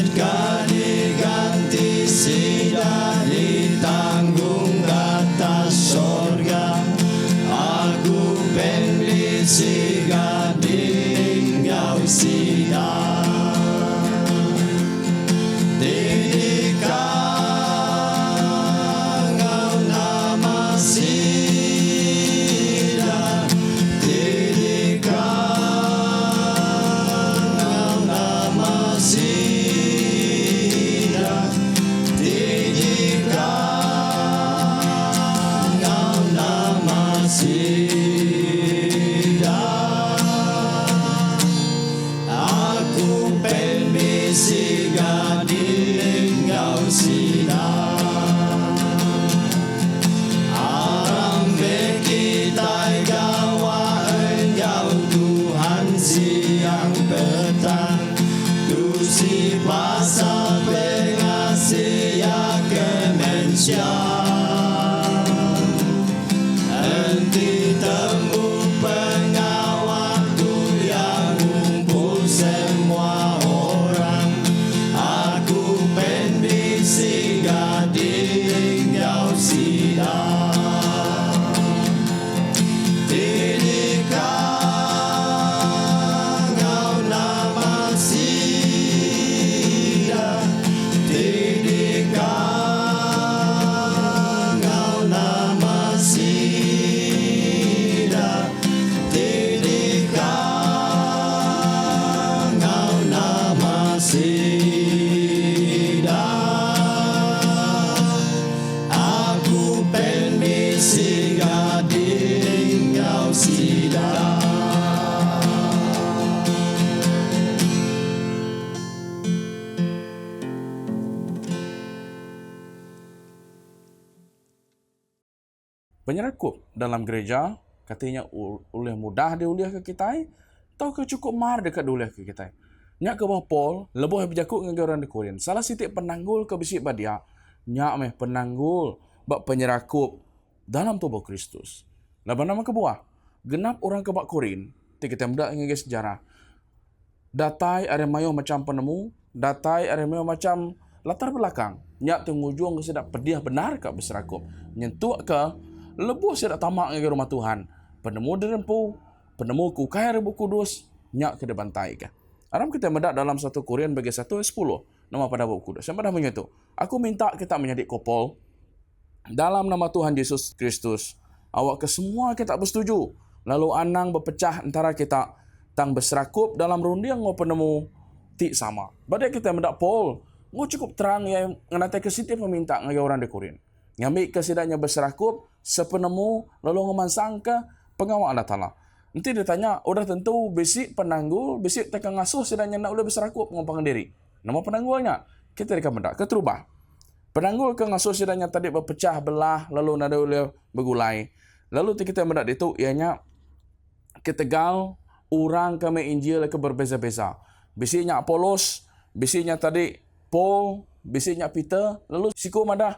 ganti sudah ditanggung atas sorga. Aku beli siga tinggal sida. Dedikang nama sida. Dedikang nama sida. Dedikang nama sida. Aku beli siga tinggal sida. Arang bekitai gawa engkau Tuhan siang petang. Tusi pasal pengasih ya kemensia. Enti temu pengawalku yang ngumpul semua orang. Aku pendi siga tinggal sida. Dedikang nama sida. Dedikang nama sida. Dedikang nama sida. Aku pendi siga tinggal sida. Penyerakup dalam gereja katanya oleh mudah diuliah ke kita atau ke cukup mar dekat diuliah ke kita. Nyak ke bawah Paul lebih berjakut dengan orang di Korin. Salah sitik penanggul ke bisik badia. Nyak meh penanggul bak penyerakup dalam tubuh Kristus. Laban nama ke bawah genap orang ke bak Korin. Kita muda dengan sejarah. Datai ada mayo macam penemu, datai ada mayo macam latar belakang. Nyak tengujung ke sedap pediah benar ke berserakup. Nyentuh ke lebuh sedak tamak dengan rumah Tuhan. Penemu derempu, penemu kukai Roh Kudus, nyak ke depan tai ke. Aram kita mendak dalam 1 Korin bagi 1:10 nama pada Roh Kudus. Yang pada menyentuh. Aku minta kita menjadi kopol dalam nama Tuhan Yesus Kristus. Awak ke semua kita bersetuju. Lalu anang berpecah antara kita tang berserakup dalam rundiang ngo penemu ti sama. Badai kita mendak Paul, ngo cukup terang yang nganate ke siti meminta ngaya orang di Korin. Ngambil kesidaknya berserakup sepenemu lalu ngemansang ke pengawal Allah Ta'ala. Nanti dia tanya, udah tentu bisik penanggul, bisik tekan ngasuh sidaknya nak udah berserakup ngopang diri. Nama penanggulnya, kita dekat mendak, keterubah. Penanggul ke ngasuh sidaknya tadi berpecah belah, lalu nada udah bergulai. Lalu kita mendak itu, ianya ketegal orang kami Injil ke berbeza-beza. Bisiknya Apolos, bisiknya tadi Paul, bisiknya Peter, lalu siku madah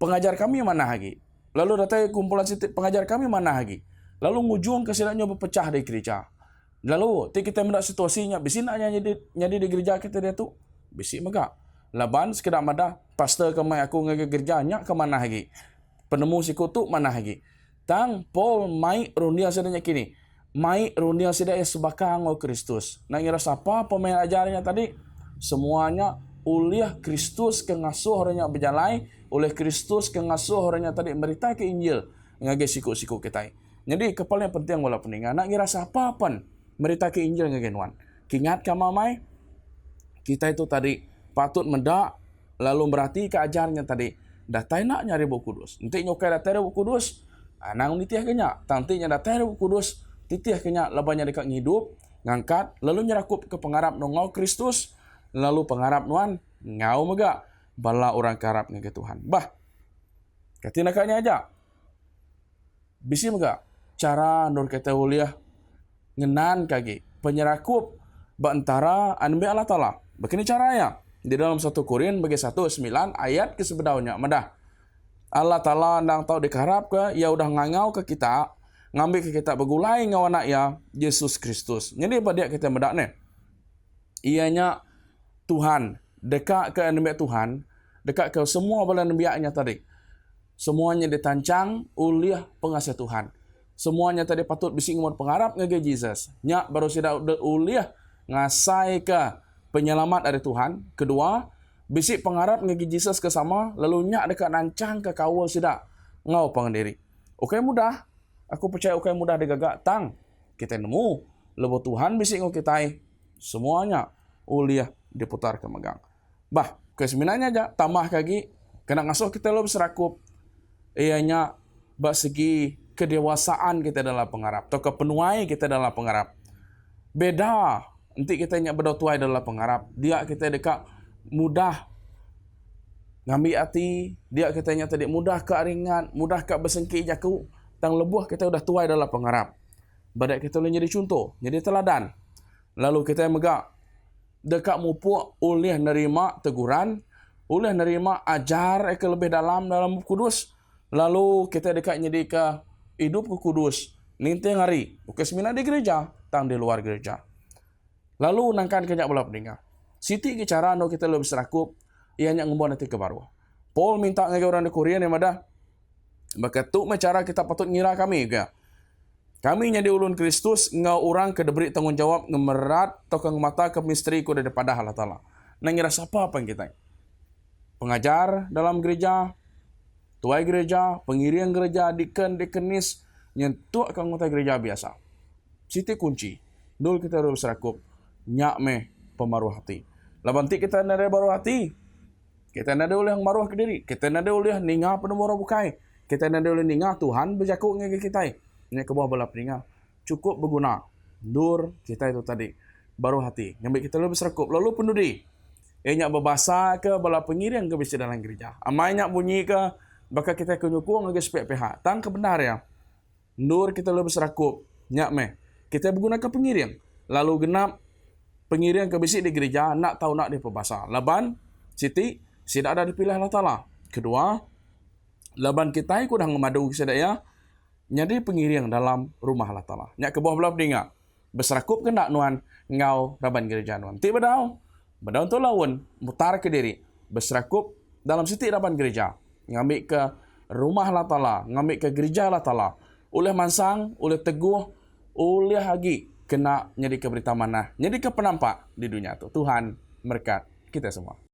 pengajar kami mana lagi? Lalu datang kumpulan pengajar kami mana lagi? Lalu ngujung kesilapnya berpecah di gereja. Lalu kita mendak situasinya, bisi nak jadi di gereja kita dia tu, bisi megak. Laban sekedar madah pastor kemai aku ngege gereja nyak ke mana lagi? Penemu siku tu mana lagi? Tang Paul mai runia sedanya kini. Mai runia sedaya sebakang o Kristus. Nak ngira siapa pemain ajarnya tadi? Semuanya uliah Kristus ke ngasuh orangnya berjalai, oleh Kristus ke ngasuh orangnya tadi berita ke Injil ngage siku-siku kita. Jadi kepala yang penting wala peningan nak ngira siapa pun berita ke Injil ngage nuan. Kingat ka mamai kita itu tadi patut mendak lalu berarti ke ajarnya tadi. Datai nak nyari Roh Kudus. Nanti nyokai datai Roh Kudus, anang nitiah kenya. Tantinya datai Roh Kudus, titiah kenya labanya dekat ngidup, ngangkat lalu nyerakup ke pengarap nongau Kristus. Lalu pengarap nuan ngau mega bala orang karap ngeke Tuhan. Bah, katina kaknya aja. Bisi mega cara nur kata uliah ngenan kaki penyerakup bantara anbe Allah Ta'ala. Begini caranya. Di dalam 1 Korin bagi 1:9 ayat ke sebedaunya. Madah. Allah Ta'ala nang tahu dikarap ke, ya udah ngangau ke kita, ngambil ke kita bergulai ngau anak ya, Yesus Kristus. Jadi pada kita medak ni. Ianya Tuhan dekat ke Nabi Tuhan, dekat ke semua bala nabianya tadi. Semuanya ditancang oleh pengasih Tuhan. Semuanya tadi patut bising umur pengharap ngage Jesus. Nyak baru sudah oleh ngasai ke penyelamat dari Tuhan. Kedua, bisik pengharap ngage Jesus ke sama, lalu nyak dekat nancang ke kawal sudah ngau pangdiri. Okey mudah. Aku percaya okey mudah digagak tang. Kita nemu lebo Tuhan bisik ngau kita semuanya oleh diputar ke megang. Bah, keseminanya aja tambah lagi kena ngasuh kita lo serakup. Ianya bak segi kedewasaan kita dalam pengharap atau kepenuhan kita dalam pengharap. Beda nanti kita nyak beda tuai dalam pengharap. Dia kita dekat mudah ngambil hati, dia kita nyak tadi mudah ke ringan, mudah ke bersengki jaku, tang lebuh kita udah tuai dalam pengharap. Badak kita boleh jadi contoh, jadi teladan. Lalu kita megak dekat mupuk oleh nerima teguran, oleh nerima ajar ke lebih dalam kudus. Lalu kita dekat jadi ke hidup ke kudus. Ninti hari, bukan semina di gereja, tang di luar gereja. Lalu nangkan kenyak bola peninggal. Siti ke cara no kita lebih serakup, ianya ngumbuan nanti ke baru. Paul minta ngage orang di Korea ni mada. Beketuk cara kita patut ngira kami juga. Kami nyadi ulun Kristus ngau orang ke diberi tanggungjawab ngemerat atau ke mata ke misteri ku daripada Allah Ta'ala. Nah ngira siapa apa yang kita? Pengajar dalam gereja, tuai gereja, pengiring gereja, dekenis, nyentuh ke anggota gereja biasa. Siti kunci. Dul kita harus serakup. Nyak meh pemaruh hati. Labanti kita nada baru hati. Kita nada oleh yang maruah ke diri. Kita nada oleh ningah penemora bukai. Kita nada oleh ningah Tuhan berjakuk ngege kita. Ini ke bawah bala peningal. Cukup berguna. Dur kita itu tadi. Baru hati. Ngambil kita lebih serakup. Lalu pendudi. Nyak berbahasa ke bala pengiring ke bisi dalam gereja. Amai nyak bunyi ke bakal kita kenyukung ngege sepihak pihak. Tang kebenar ya. Dur kita lebih serakup. Nyak meh. Kita bergunakan pengiring. Lalu genap pengiring ke bisi di gereja. Nak tahu nak dia berbahasa. Laban. Siti. Tidak ada dipilih Allah Ta'ala. Kedua. Laban kita ikut dah memadu kesedaya. Jadi pengiring dalam rumah Allah Ta'ala. Nyak ke bawah belah peninggal. Berserakup ke nak nuan. Ngau raban gereja nuan. Tidak bedau. Bedau untuk lawan. Mutar ke diri. Berserakup dalam siti raban gereja. Ngambil ke rumah Allah Ta'ala. Ngambil ke gereja Allah Ta'ala. Oleh mansang. Oleh teguh. Oleh lagi. Kena jadi ke berita mana. Jadi ke penampak di dunia tu. Tuhan berkat kita semua.